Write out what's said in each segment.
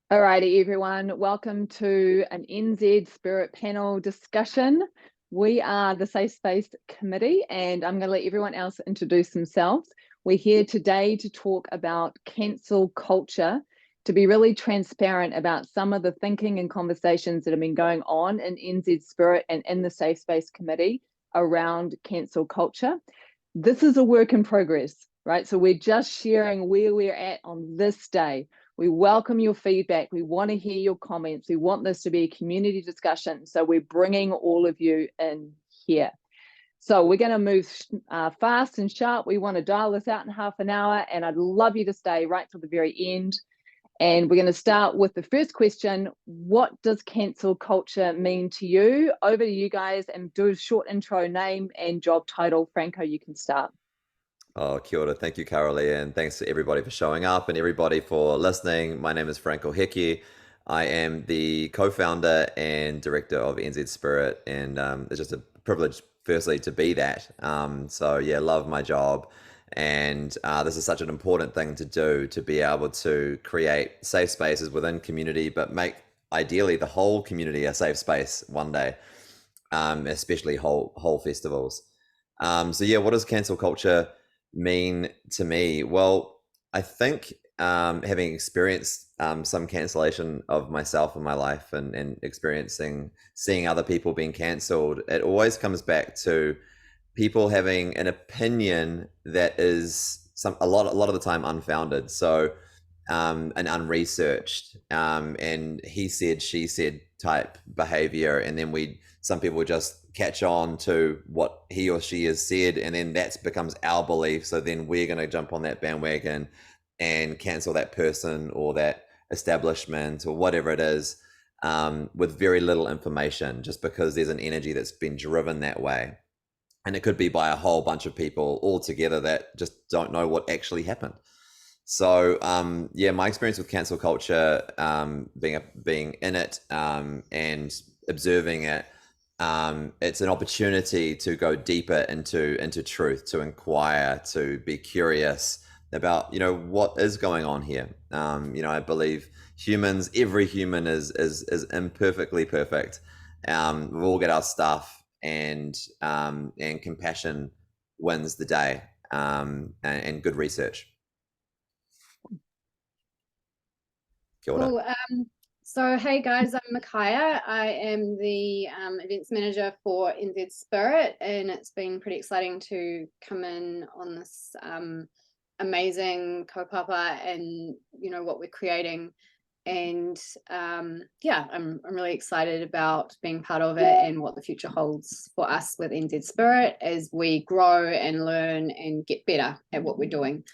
Alrighty, everyone. Welcome to an NZ Spirit panel discussion. We are the Safe Space Committee, and I'm going to let everyone else introduce themselves. We're here today to talk about cancel culture, to be really transparent about some of the thinking and conversations that have been going on in NZ Spirit and in the Safe Space Committee around cancel culture. This is a work in progress, right? So we're just sharing where we're at on this day. We welcome your feedback. We want to hear your comments. We want this to be a community discussion. So we're bringing all of you in here. So we're going to move fast and sharp. We want to dial this out in half an hour, and I'd love you to stay right till the very end. And we're going to start with the first question. What does cancel culture mean to you? Over to you guys, and do a short intro, name and job title. Franko, you can start. Oh, kia ora. Thank you, Kara-Leah, and thanks to everybody for showing up and everybody for listening. My name is Franko. I am the co-founder and director of NZ Spirit, and it's just a privilege, firstly, to be that. So yeah, love my job, and this is such an important thing to do, to be able to create safe spaces within community, but make ideally the whole community a safe space one day, especially whole festivals. So yeah, what does cancel culture mean to me? Well, I think having experienced some cancellation of myself in my life, and seeing other people being cancelled, it always comes back to people having an opinion that is a lot of the time unfounded. So and unresearched, and he said, she said type behavior, and then some people just catch on to what he or she has said, and then that becomes our belief. So then we're going to jump on that bandwagon and cancel that person or that establishment or whatever it is, with very little information, just because there's an energy that's been driven that way. And it could be by a whole bunch of people all together that just don't know what actually happened. So yeah, my experience with cancel culture, being in it, and observing it, it's an opportunity to go deeper into truth, to inquire, to be curious about what is going on here. I believe every human is imperfectly perfect. We've all got our stuff, and compassion wins the day, and good research. Cool. So hey guys, I'm Michaiah. I am the events manager for NZ Spirit, and it's been pretty exciting to come in on this amazing kaupapa and what we're creating. And yeah, I'm really excited about being part of it and what the future holds for us with NZ Spirit as we grow and learn and get better at what we're doing.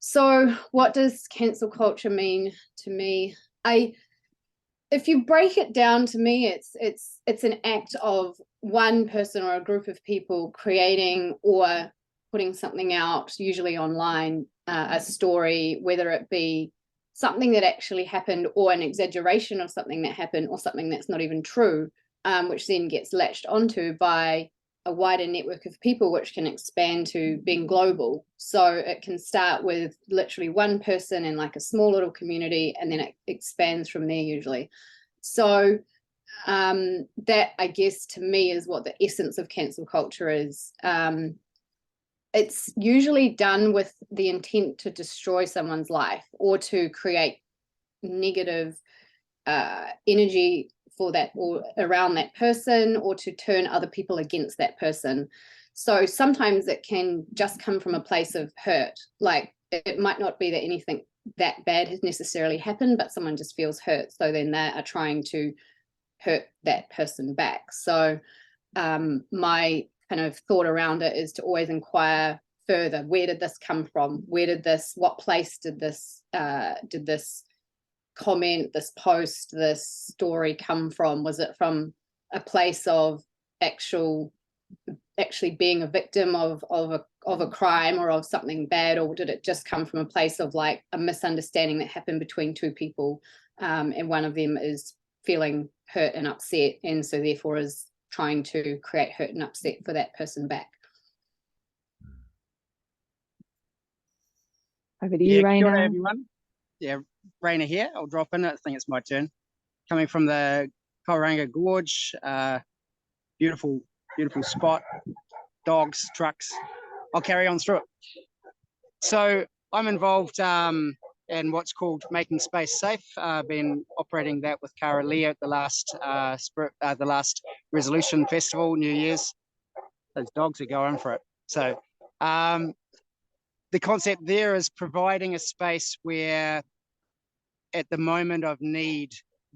So what does cancel culture mean to me? If you break it down, to me, it's an act of one person or a group of people creating or putting something out, usually online, a story, whether it be something that actually happened or an exaggeration of something that happened or something that's not even true, which then gets latched onto by a wider network of people, which can expand to being global. So it can start with literally one person in like a small little community, and then it expands from there usually. So that, I guess, to me is what the essence of cancel culture is. It's usually done with the intent to destroy someone's life or to create negative energy for that or around that person, or to turn other people against that person. So sometimes it can just come from a place of hurt. Like, it might not be that anything that bad has necessarily happened, but someone just feels hurt, so then they are trying to hurt that person back. So my kind of thought around it is to always inquire further. Where did this come from? What place did this comment, this post, this story come from? Was it from a place of actually being a victim of a crime or of something bad, or did it just come from a place of like a misunderstanding that happened between two people, and one of them is feeling hurt and upset, and so therefore is trying to create hurt and upset for that person back? Over to you, Rayna. Kia ora, everyone. Yeah, Rayna here. I'll drop in. I think it's my turn. Coming from the Kara-Leah Gorge, beautiful, beautiful spot. Dogs, trucks. I'll carry on through it. So I'm involved in what's called Making Space Safe. I've been operating that with Kara-Leah at the last Resolution Festival, New Year's. Those dogs are going for it. So the concept there is providing a space where at the moment of need,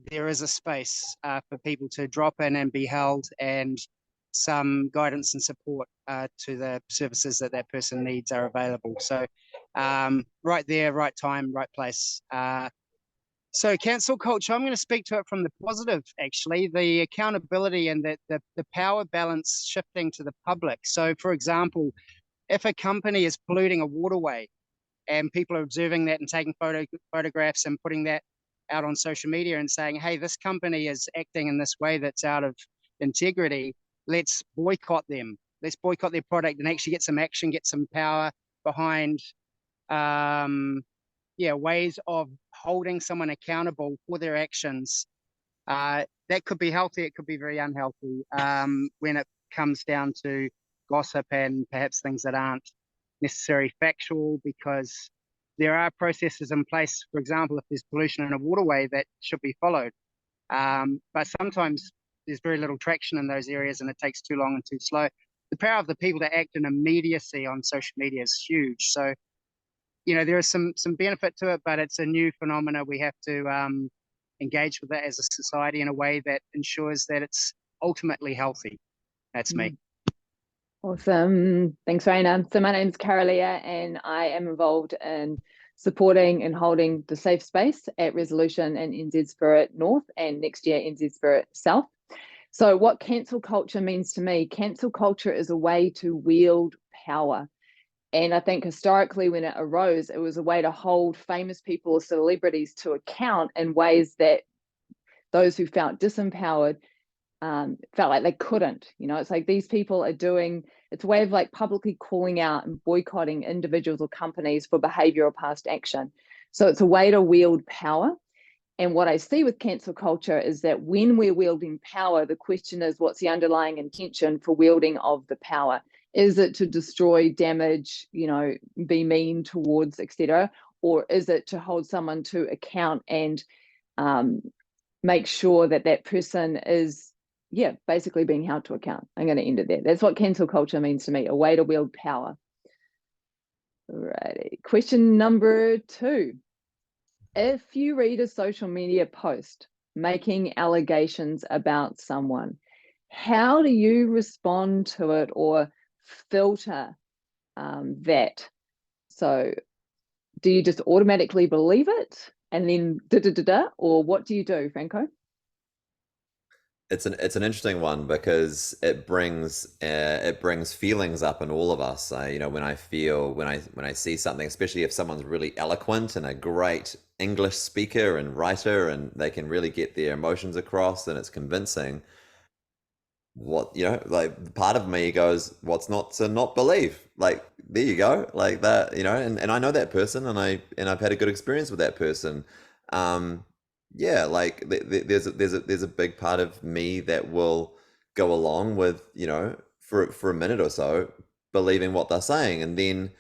there is a space for people to drop in and be held, and some guidance and support to the services that that person needs are available. So right there, right time, right place. So cancel culture, I'm going to speak to it from the positive, actually, the accountability and the power balance shifting to the public. So for example, if a company is polluting a waterway and people are observing that and taking photographs and putting that out on social media and saying, hey, this company is acting in this way that's out of integrity, let's boycott them. Let's boycott their product and actually get some action, get some power behind ways of holding someone accountable for their actions. That could be healthy, it could be very unhealthy when it comes down to gossip and perhaps things that aren't necessarily factual, because there are processes in place, for example, if there's pollution in a waterway, that should be followed. But sometimes there's very little traction in those areas and it takes too long and too slow. The power of the people to act in immediacy on social media is huge. So, there is some benefit to it, but it's a new phenomena. We have to engage with it as a society in a way that ensures that it's ultimately healthy. That's me. Awesome. Thanks, Rayna. So my name's Kara-Leah and I am involved in supporting and holding the safe space at Resolution and NZ Spirit North, and next year NZ Spirit South. So what cancel culture means to me, cancel culture is a way to wield power. And I think historically when it arose, it was a way to hold famous people or celebrities to account in ways that those who felt disempowered felt like they couldn't. It's like these people are doing, it's a way of like publicly calling out and boycotting individuals or companies for behavior or past action. So it's a way to wield power. And what I see with cancel culture is that when we're wielding power, the question is, what's the underlying intention for wielding of the power? Is it to destroy, damage, be mean towards, etc., or is it to hold someone to account and make sure that that person is, basically being held to account? I'm going to end it there. That's what cancel culture means to me, a way to wield power. Alrighty. Question number 2. If you read a social media post making allegations about someone, how do you respond to it or filter that? So do you just automatically believe it and then or what do you do, Franko? It's an interesting one because it brings feelings up in all of us. When I see something, especially if someone's really eloquent and a great English speaker and writer, and they can really get their emotions across and it's convincing. Like part of me goes, what's not to not believe? Like, there you go, like that, and I know that person, and I've had a good experience with that person. Like there's a big part of me that will go along with, for a minute or so, believing what they're saying, and then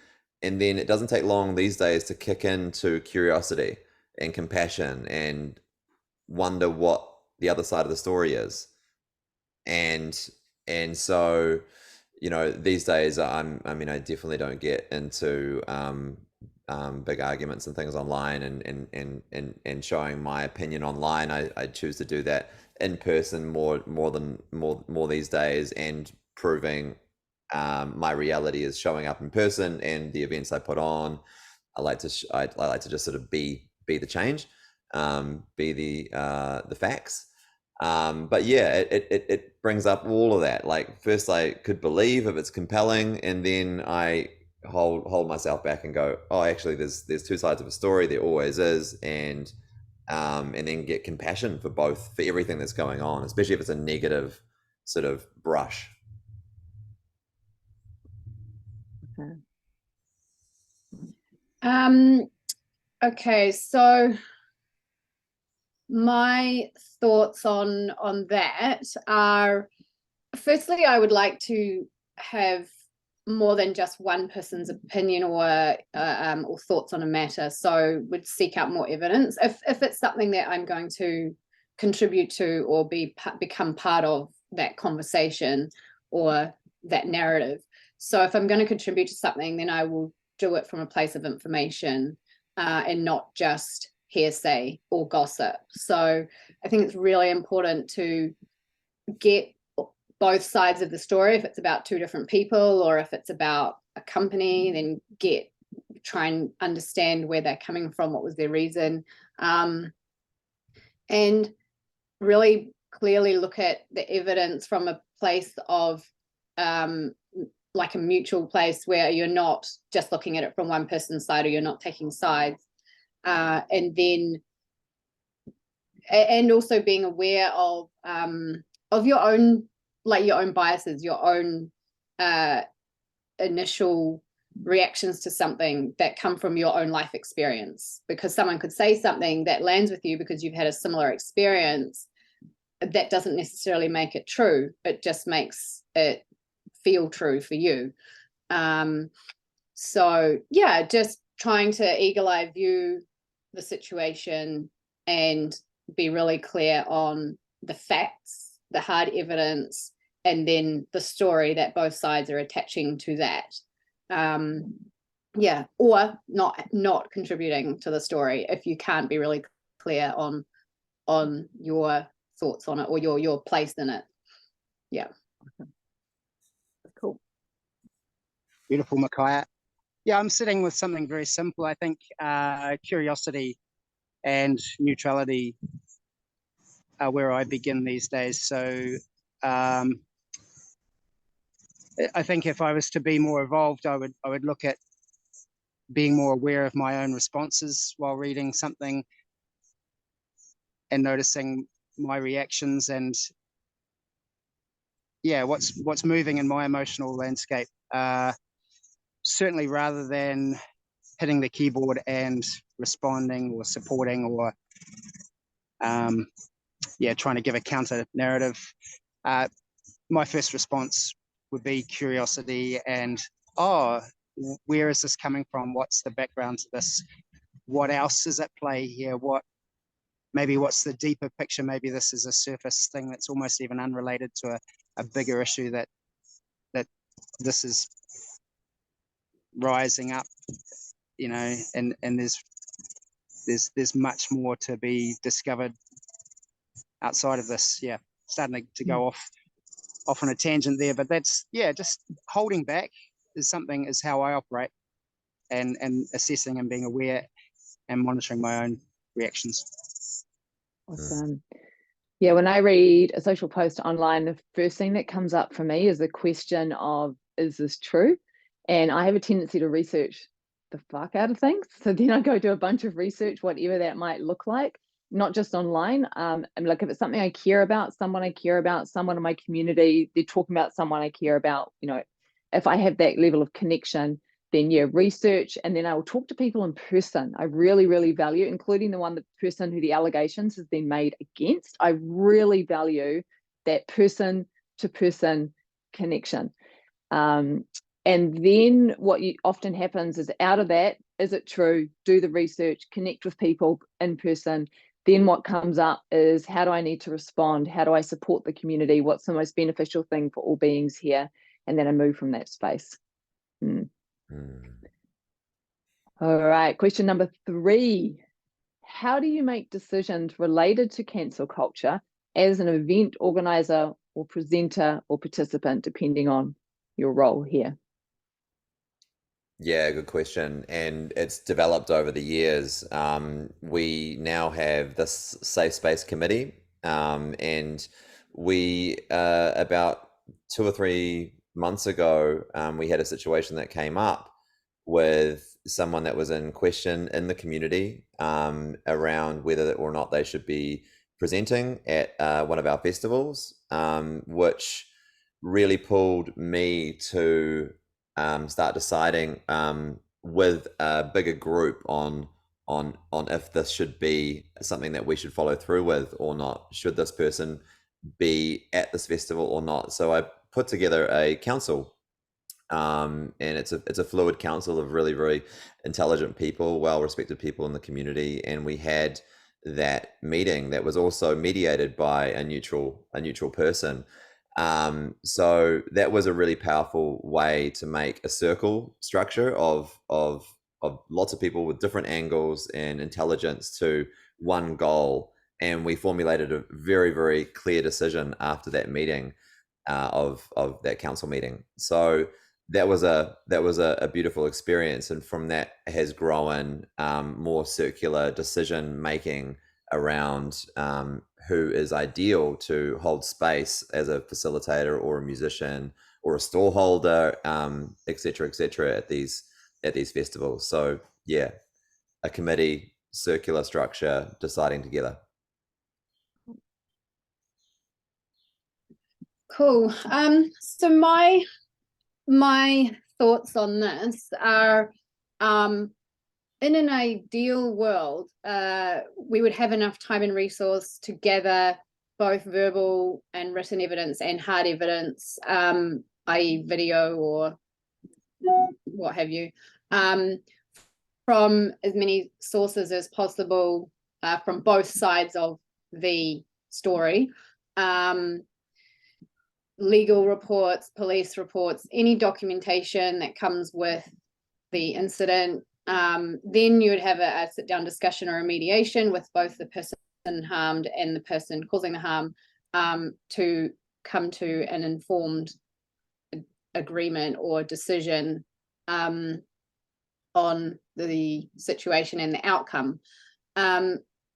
it doesn't take long these days to kick into curiosity and compassion and wonder what the other side of the story is. And so, these days I definitely don't get into big arguments and things online and showing my opinion online. I choose to do that in person more these days, and proving my reality is showing up in person, and the events I put on, I like to just sort of be the change, be the facts. But yeah, it brings up all of that. Like, first I could believe if it's compelling, and then I hold myself back and go, oh, actually there's two sides of a story, there always is, and then get compassion for everything that's going on, especially if it's a negative sort of brush. Okay, so My thoughts on that are, firstly, I would like to have more than just one person's opinion or thoughts on a matter. So would seek out more evidence if it's something that I'm going to contribute to or become part of that conversation or that narrative. So if I'm going to contribute to something, then I will do it from a place of information and not just hearsay or gossip. So I think it's really important to get both sides of the story. If it's about two different people or if it's about a company, then try and understand where they're coming from, what was their reason, and really clearly look at the evidence from a place of like a mutual place where you're not just looking at it from one person's side or you're not taking sides, and also being aware of your own, like your own biases, your own initial reactions to something that come from your own life experience, because someone could say something that lands with you because you've had a similar experience. That doesn't necessarily make it true. It just makes it feel true for you. So yeah, just trying to eagle-eye view the situation and be really clear on the facts, the hard evidence, and then the story that both sides are attaching to that. Yeah, or not contributing to the story if you can't be really clear on your thoughts on it or your place in it. Yeah. Cool. Beautiful, Michaiah. Yeah, I'm sitting with something very simple. I think curiosity and neutrality are where I begin these days. So I think if I was to be more evolved, I would look at being more aware of my own responses while reading something and noticing my reactions and yeah, what's moving in my emotional landscape. Certainly rather than hitting the keyboard and responding or supporting or trying to give a counter narrative. My first response would be curiosity and, where is this coming from? What's the background to this? What else is at play here? What's the deeper picture? Maybe this is a surface thing that's almost even unrelated to a bigger issue that this is rising up, and there's much more to be discovered outside of this. Yeah, starting to go off on a tangent there, but that's just holding back is how I operate, and assessing and being aware and monitoring my own reactions. Awesome. Yeah, when I read a social post online, the first thing that comes up for me is the question of, is this true? And I have a tendency to research the fuck out of things. So then I go do a bunch of research, whatever that might look like, not just online. And like if it's something I care about, someone I care about, someone in my community, they're talking about someone I care about, if I have that level of connection, then research, and then I will talk to people in person. I really, really value, including the person who the allegations has been made against. I really value that person to person connection. And then what often happens is, out of that, is it true? Do the research, connect with people in person. Then what comes up is, how do I need to respond? How do I support the community? What's the most beneficial thing for all beings here? And then I move from that space. All right, question number 3. How do you make decisions related to cancel culture as an event organizer or presenter or participant, depending on your role here? Yeah, good question. And it's developed over the years. We now have this Safe Space Committee, and we, about 2 or 3 months ago, we had a situation that came up with someone that was in question in the community around whether or not they should be presenting at one of our festivals, which really pulled me to start deciding with a bigger group on on if this should be something that we should follow through with or not. Should this person be at this festival or not? So I put together a council, and it's a fluid council of really, really intelligent people, well-respected people in the community, and we had that meeting that was also mediated by a neutral person. So that was a really powerful way to make a circle structure of lots of people with different angles and intelligence to one goal. And we formulated a very, very clear decision after that meeting, of that council meeting. So that was a beautiful experience, and from that has grown more circular decision making around who is ideal to hold space as a facilitator or a musician or a stall holder, et cetera, at these festivals. So yeah, a committee, circular structure, deciding together. Cool. So my thoughts on this are, in an ideal world, we would have enough time and resource to gather both verbal and written evidence and hard evidence, i.e. video or what have you, from as many sources as possible, from both sides of the story. Legal reports, police reports, any documentation that comes with the incident. Then you would have a sit-down discussion or a mediation with both the person harmed and the person causing the harm, to come to an informed agreement or decision on the situation and the outcome.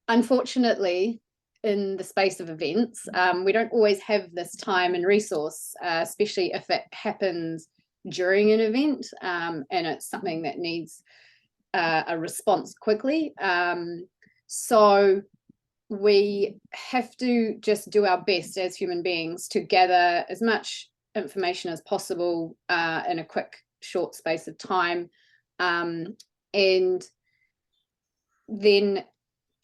Unfortunately, in the space of events, we don't always have this time and resource, especially if it happens during an event, and it's something that needs a response quickly. So we have to just do our best as human beings to gather as much information as possible in a quick, short space of time, and then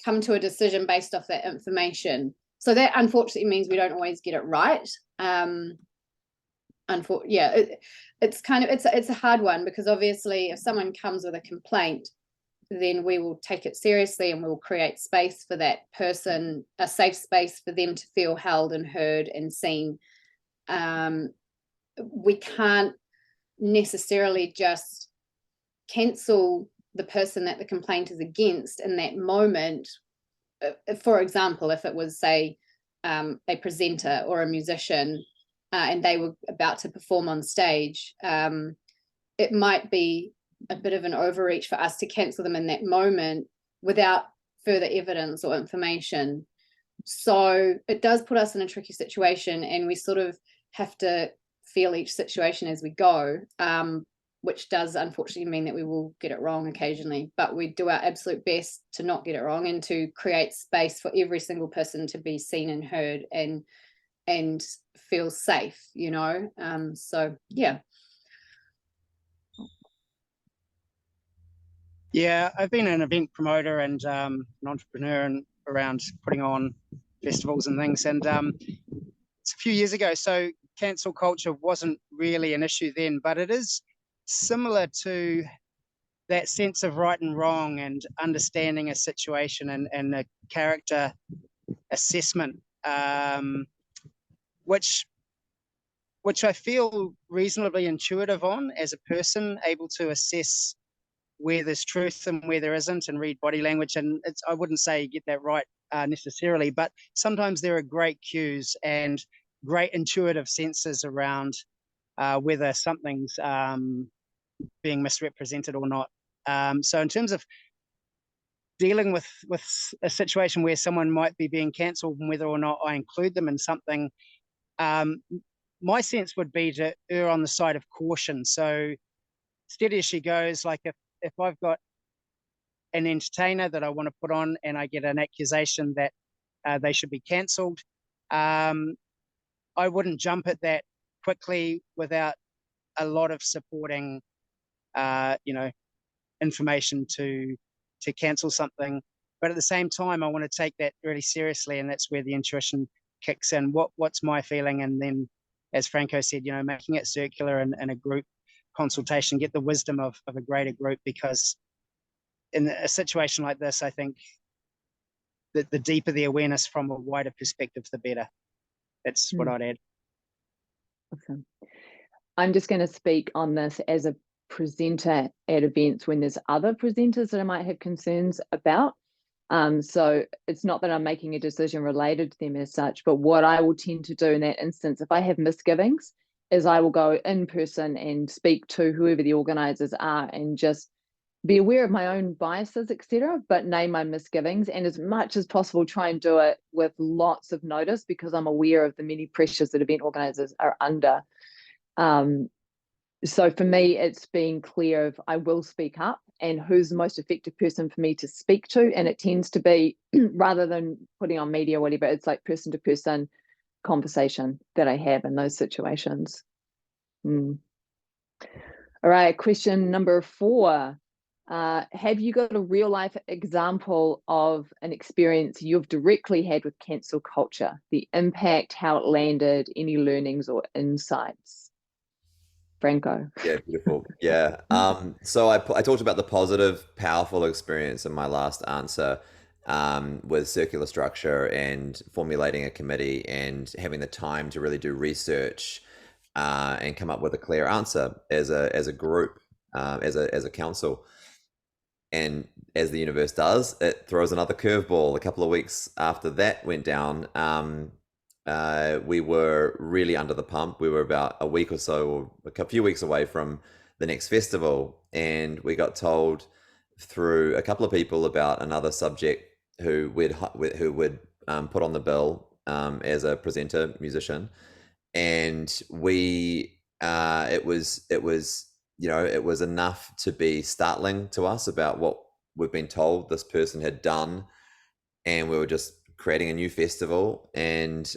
come to a decision based off that information. So that unfortunately means we don't always get it right. It's a hard one, because obviously if someone comes with a complaint, then we will take it seriously and we'll create space for that person, a safe space for them to feel held and heard and seen. We can't necessarily just cancel the person that the complaint is against in that moment. For example, if it was, say, a presenter or a musician, and they were about to perform on stage, it might be a bit of an overreach for us to cancel them in that moment without further evidence or information. So it does put us in a tricky situation, and we sort of have to feel each situation as we go, which does unfortunately mean that we will get it wrong occasionally, but we do our absolute best to not get it wrong and to create space for every single person to be seen and heard and feel safe, you know. So yeah. Yeah, I've been an event promoter and an entrepreneur and around putting on festivals and things, and it's a few years ago, so cancel culture wasn't really an issue then, but it is similar to that sense of right and wrong and understanding a situation and a character assessment, which I feel reasonably intuitive on as a person, able to assess where there's truth and where there isn't, and read body language. And I wouldn't say you get that right necessarily, but sometimes there are great cues and great intuitive senses around whether something's being misrepresented or not. So in terms of dealing with a situation where someone might be being cancelled and whether or not I include them in something, my sense would be to err on the side of caution. So steady as she goes. Like if I've got an entertainer that I want to put on and I get an accusation that they should be cancelled, I wouldn't jump at that quickly without a lot of supporting, information to to cancel something. But at the same time, I want to take that really seriously, and that's where the intuition kicks in. What's my feeling? And then, as Franko said, making it circular and a group consultation, get the wisdom of a greater group, because in a situation like this, I think that the deeper the awareness from a wider perspective, the better. That's what I'd add. Awesome. I'm just going to speak on this as a presenter at events when there's other presenters that I might have concerns about. So it's not that I'm making a decision related to them as such, but what I will tend to do in that instance, if I have misgivings, is I will go in person and speak to whoever the organisers are and just be aware of my own biases, etc., but name my misgivings, and as much as possible try and do it with lots of notice, because I'm aware of the many pressures that event organisers are under. So for me, it's being clear of I will speak up and who's the most effective person for me to speak to. And it tends to be, rather than putting on media or whatever, it's like person to person conversation that I have in those situations. All right, question number 4. Have you got a real life example of an experience you've directly had with cancel culture, the impact, how it landed, any learnings or insights? Franko. Yeah, beautiful. Yeah. So I talked about the positive, powerful experience in my last answer, with circular structure and formulating a committee and having the time to really do research, and come up with a clear answer as a group, as a council. And as the universe does, it throws another curveball. A couple of weeks after that went down, we were really under the pump. We were about a week or so, or a few weeks away from the next festival, and we got told through a couple of people about another subject who would put on the bill as a presenter musician, and it was enough to be startling to us about what we've been told this person had done, and we were just creating a new festival, and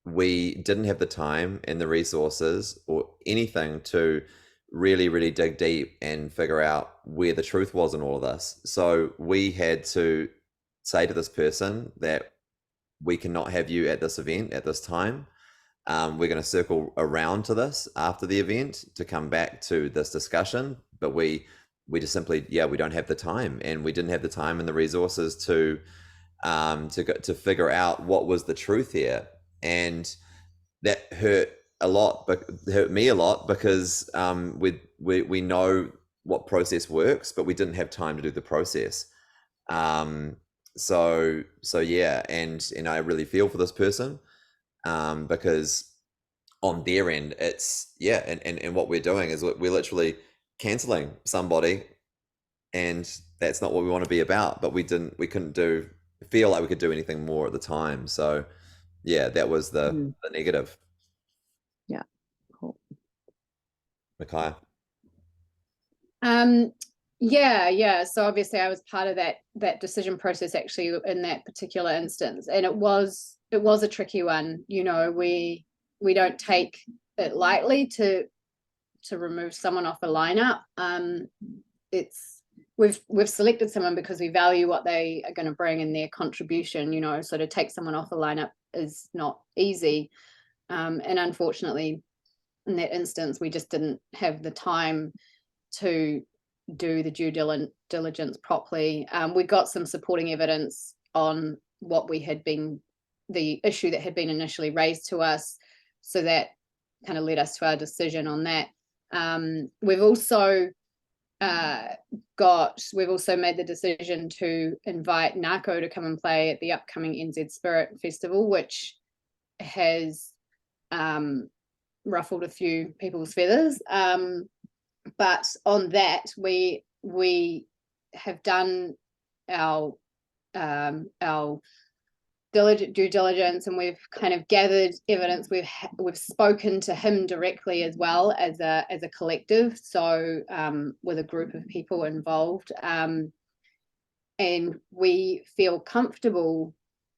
we didn't have the time and the resources or anything to really dig deep and figure out where the truth was in all of this. So we had to say to this person that we cannot have you at this event at this time. We're going to circle around to this after the event to come back to this discussion, but we just simply, we don't have the time, and we didn't have the time and the resources to figure out what was the truth here. And that hurt me a lot, because we know what process works, but we didn't have time to do the process. So yeah, and I really feel for this person, because on their end, it's and what we're doing is we're literally canceling somebody, and that's not what we want to be about. But we couldn't feel like we could do anything more at the time. So yeah, that was the negative. Yeah, cool. Michaiah. Yeah. So obviously I was part of that decision process actually in that particular instance, and it was a tricky one. We don't take it lightly to remove someone off a lineup. We've selected someone because we value what they are going to bring and their contribution, so to take someone off a lineup is not easy. And unfortunately, in that instance, we just didn't have the time to do the due diligence properly. We got some supporting evidence on what the issue that had been initially raised to us, so that kind of led us to our decision on that. We've also made the decision to invite Nako to come and play at the upcoming NZ Spirit Festival, which has ruffled a few people's feathers. But on that, we have done our due diligence, and we've kind of gathered evidence. We've spoken to him directly as well as a collective, so with a group of people involved, and we feel comfortable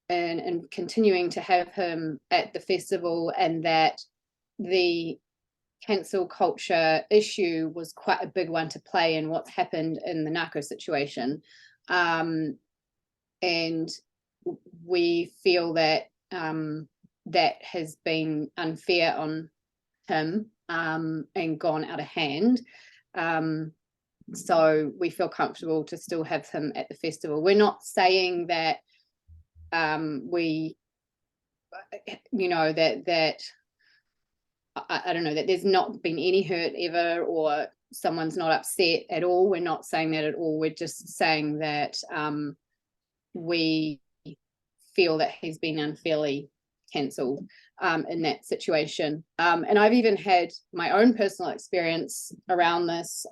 in continuing to have him at the festival, and that the cancel culture issue was quite a big one to play in what's happened in the narco situation. And we feel that that has been unfair on him and gone out of hand. So we feel comfortable to still have him at the festival. We're not saying that we, you know, that I don't know, that there's not been any hurt ever, or someone's not upset at all. We're not saying that at all. We're just saying that we feel that he's been unfairly cancelled in that situation. And I've even had my own personal experience around this.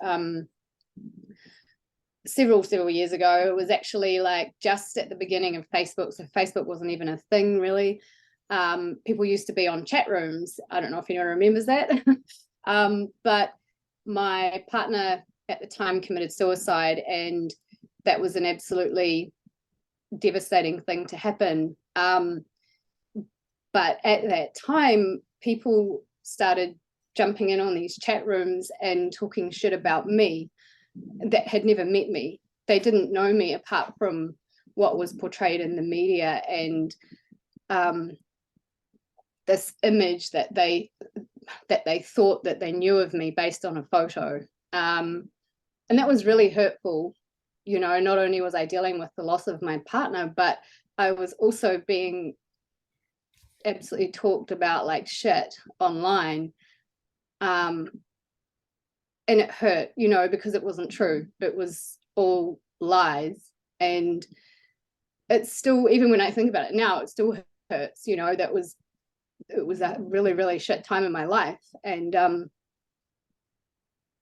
Several years ago. It was actually like just at the beginning of Facebook, so Facebook wasn't even a thing really. People used to be on chat rooms. I don't know if anyone remembers that. But my partner at the time committed suicide, and that was an absolutely devastating thing to happen. But at that time, people started jumping in on these chat rooms and talking shit about me that had never met me. They didn't know me apart from what was portrayed in the media, and this image that they thought that they knew of me based on a photo. And that was really hurtful. You know, not only was I dealing with the loss of my partner, but I was also being absolutely talked about like shit online. And it hurt, you know, because it wasn't true. It was all lies. And it's still, even when I think about it now, it still hurts, you know. It was a really, really shit time in my life. And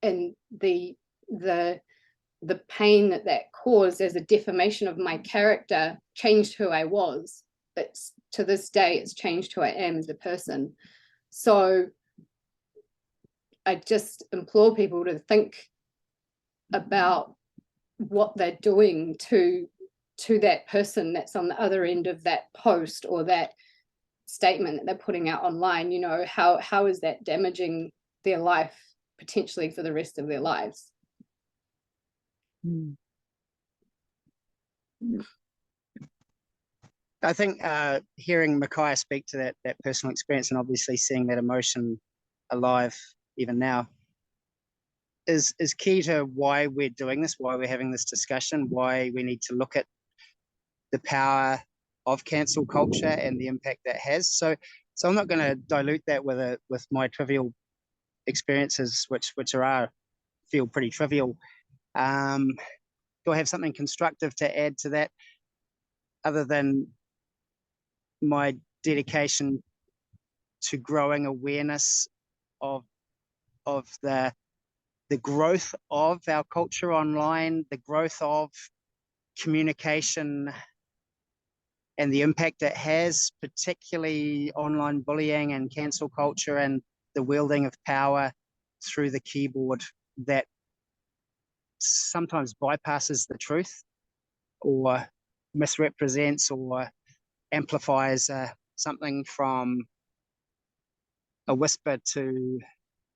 the pain that caused as a defamation of my character changed who I was. It's, to this day, it's changed who I am as a person. So I just implore people to think about what they're doing to that person that's on the other end of that post or that statement that they're putting out online. You know, how is that damaging their life potentially for the rest of their lives? I think hearing Michaiah speak to that personal experience, and obviously seeing that emotion alive even now, is key to why we're doing this, why we're having this discussion, why we need to look at the power of cancel culture and the impact that has. So I'm not going to dilute that with my trivial experiences, which feel pretty trivial. Do I have something constructive to add to that, other than my dedication to growing awareness of the growth of our culture online, the growth of communication and the impact it has, particularly online bullying and cancel culture and the wielding of power through the keyboard that sometimes bypasses the truth or misrepresents or amplifies something from a whisper to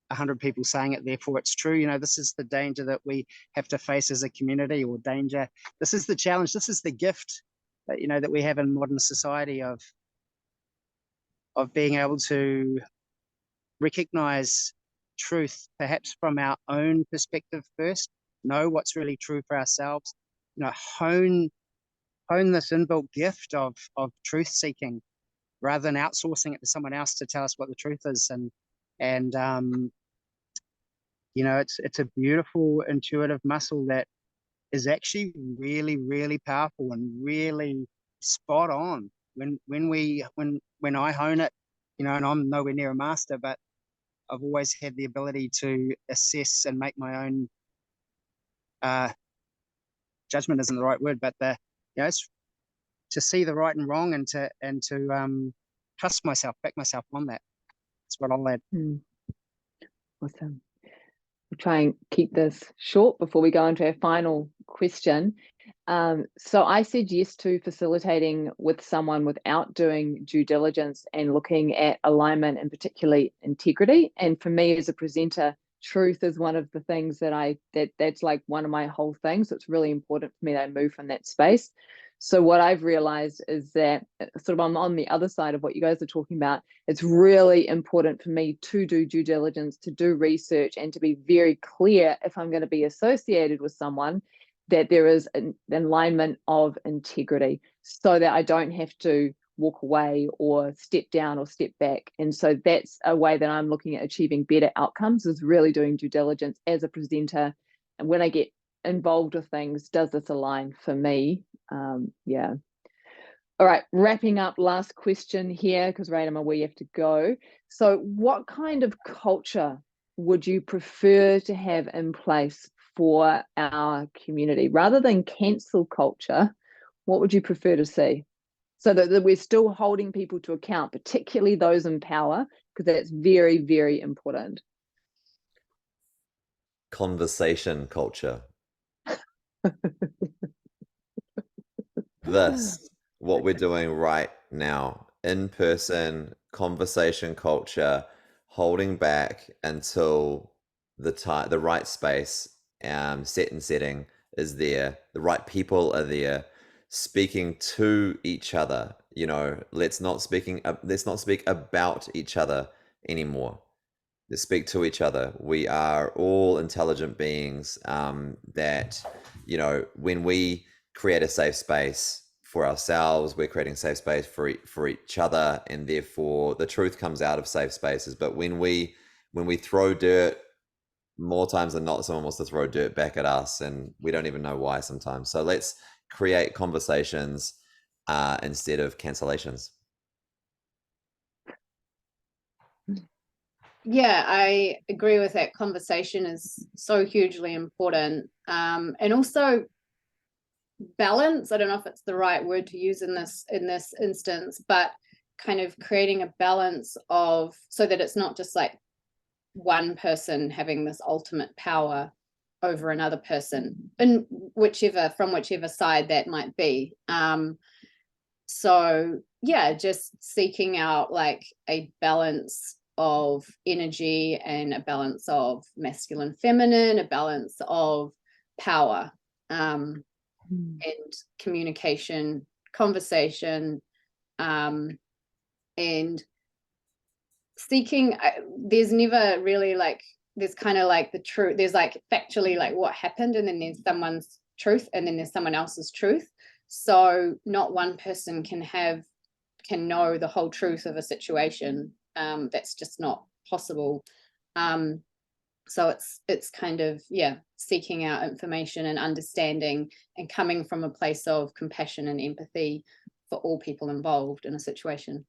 100 people saying it, therefore it's true. You know, this is the danger that we have to face as a community, or danger. This is the challenge. This is the gift that, you know, that we have in modern society of being able to recognize truth, perhaps from our own perspective first, know what's really true for ourselves, you know, hone this inbuilt gift of truth seeking, rather than outsourcing it to someone else to tell us what the truth is. And you know, it's a beautiful intuitive muscle that is actually really, really powerful and really spot on when I hone it, you know. And I'm nowhere near a master, but I've always had the ability to assess and make my own judgment isn't the right word, but you know, it's to see the right and wrong, and to trust myself, back myself on that. That's what I'll add. Awesome. we'll try and keep this short before we go into our final question. So I said yes to facilitating with someone without doing due diligence and looking at alignment and particularly integrity. And for me as a presenter, truth is one of the things that's like one of my whole things. So it's really important for me that I move from that space. So what I've realized is that sort of I'm on the other side of what you guys are talking about. It's really important for me to do due diligence, to do research, and to be very clear if I'm going to be associated with someone that there is an alignment of integrity so that I don't have to walk away or step down or step back. And so that's a way that I'm looking at achieving better outcomes, is really doing due diligence as a presenter. And when I get involved with things, does this align for me? Yeah. All right, wrapping up, last question here, because Rayna, we have to go. So what kind of culture would you prefer to have in place for our community? Rather than cancel culture, what would you prefer to see? So that we're still holding people to account, particularly those in power, because that's very, very important. Conversation culture. This, what we're doing right now, in-person conversation culture, holding back until the right space, set and setting is there, the right people are there, speaking to each other. Let's not speak about each other anymore. Let's speak to each other. We are all intelligent beings, that, when we create a safe space for ourselves, we're creating safe space for each other, and therefore the truth comes out of safe spaces. But when we throw dirt, more times than not, someone wants to throw dirt back at us, and we don't even know why sometimes. So let's create conversations instead of cancellations. Yeah, I agree with that. Conversation is so hugely important. And also balance. I don't know if it's the right word to use in this instance, but kind of creating a balance of, so that it's not just like one person having this ultimate power over another person, and from whichever side that might be. So yeah, just seeking out like a balance of energy and a balance of masculine, feminine, a balance of power, and communication, conversation, and seeking. There's never really like, there's kind of like the truth. There's like factually like what happened, and then there's someone's truth, and then there's someone else's truth. So not one person can know the whole truth of a situation. That's just not possible. So it's kind of, yeah, seeking out information and understanding, and coming from a place of compassion and empathy for all people involved in a situation.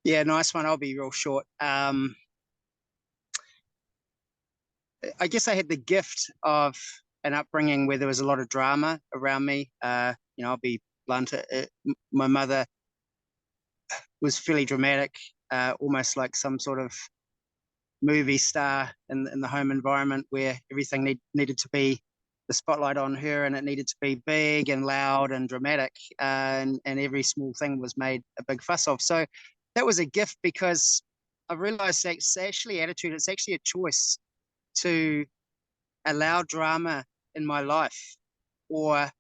Yeah, nice one. I'll be real short. I guess I had the gift of an upbringing where there was a lot of drama around me. I'll be blunt. My mother was fairly dramatic, almost like some sort of movie star in the home environment, where everything needed to be the spotlight on her, and it needed to be big and loud and dramatic, and every small thing was made a big fuss of. So that was a gift, because I realized that it's actually attitude. It's actually a choice to allow drama in my life, or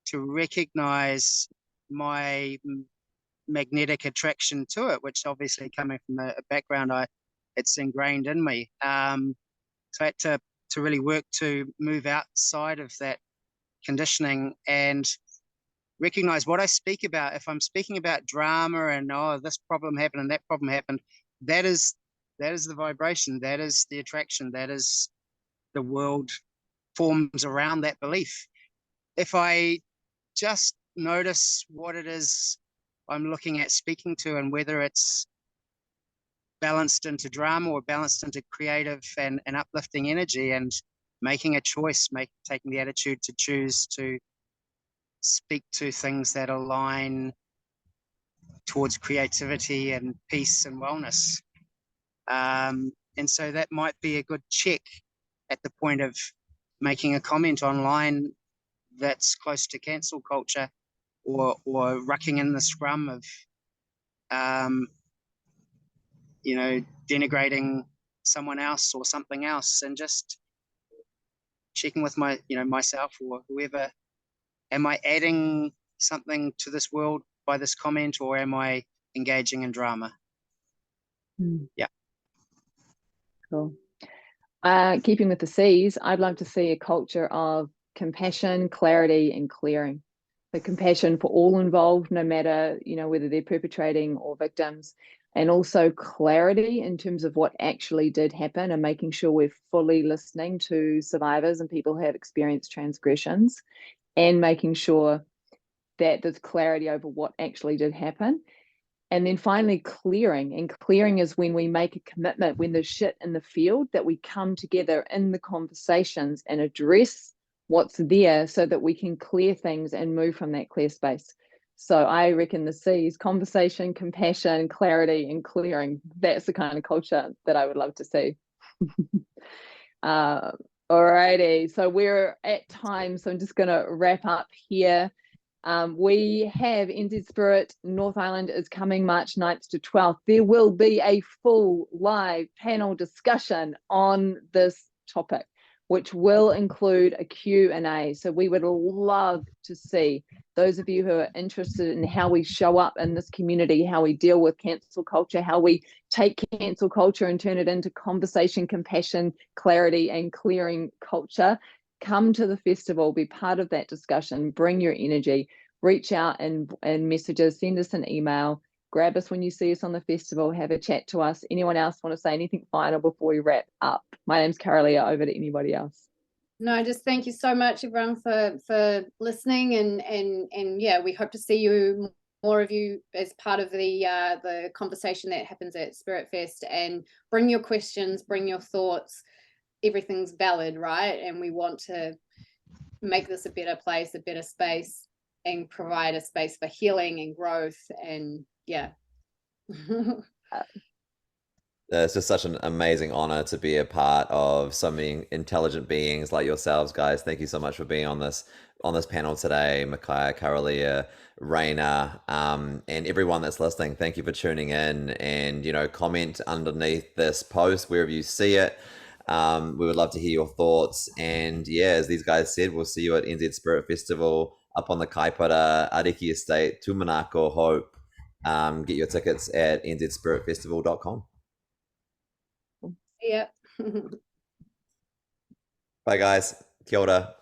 to recognize my magnetic attraction to it, which obviously, coming from a background, it's ingrained in me. So I had to really work to move outside of that conditioning and recognize what I speak about. If I'm speaking about drama and, oh, this problem happened and that problem happened, that is the vibration, that is the attraction, that is the world forms around that belief. If I just notice what it is I'm looking at speaking to, and whether it's balanced into drama or balanced into creative and uplifting energy, and making a choice, taking the attitude to choose to speak to things that align towards creativity and peace and wellness. And so that might be a good check at the point of making a comment online that's close to cancel culture, or rucking in the scrum of, denigrating someone else or something else, and just checking with myself or whoever, am I adding something to this world by this comment, or am I engaging in drama? Yeah. Cool. Keeping with the C's, I'd love to see a culture of compassion, clarity, and clearing. The compassion for all involved, no matter, whether they're perpetrating or victims, and also clarity in terms of what actually did happen, and making sure we're fully listening to survivors and people who have experienced transgressions, and making sure that there's clarity over what actually did happen. And then finally, clearing. And clearing is when we make a commitment, when there's shit in the field, that we come together in the conversations and address what's there so that we can clear things and move from that clear space. So I reckon the C's: conversation, compassion, clarity, and clearing. That's the kind of culture that I would love to see. Alrighty, so we're at time, so I'm just going to wrap up here. We have NZ Spirit North Island is coming March 9th to 12th. There will be a full live panel discussion on this topic, which will include a Q&A. So we would love to see those of you who are interested in how we show up in this community, how we deal with cancel culture, how we take cancel culture and turn it into conversation, compassion, clarity, and clearing culture. Come to the festival, be part of that discussion, bring your energy, reach out and messages, send us an email, grab us when you see us on the festival, have a chat to us. Anyone else want to say anything final before we wrap up? My name's Kara-Leah. Over to anybody else. No, just thank you so much, everyone, for listening, and yeah, we hope to see you, more of you, as part of the conversation that happens at Spirit Fest. And bring your questions, bring your thoughts. Everything's valid, right? And we want to make this a better place, a better space, and provide a space for healing and growth. And yeah. It's just such an amazing honor to be a part of so many intelligent beings like yourselves, guys. Thank you so much for being on this panel today, Michaiah, Kara-Leah, Rayna, and everyone that's listening. Thank you for tuning in, and comment underneath this post wherever you see it. We would love to hear your thoughts, and yeah, as these guys said, we'll see you at NZ Spirit Festival up on the Kaipara, Ariki Estate, Tumanako, Hope. Get your tickets at nzspiritfestival.com. Yeah. Bye guys. Kia ora.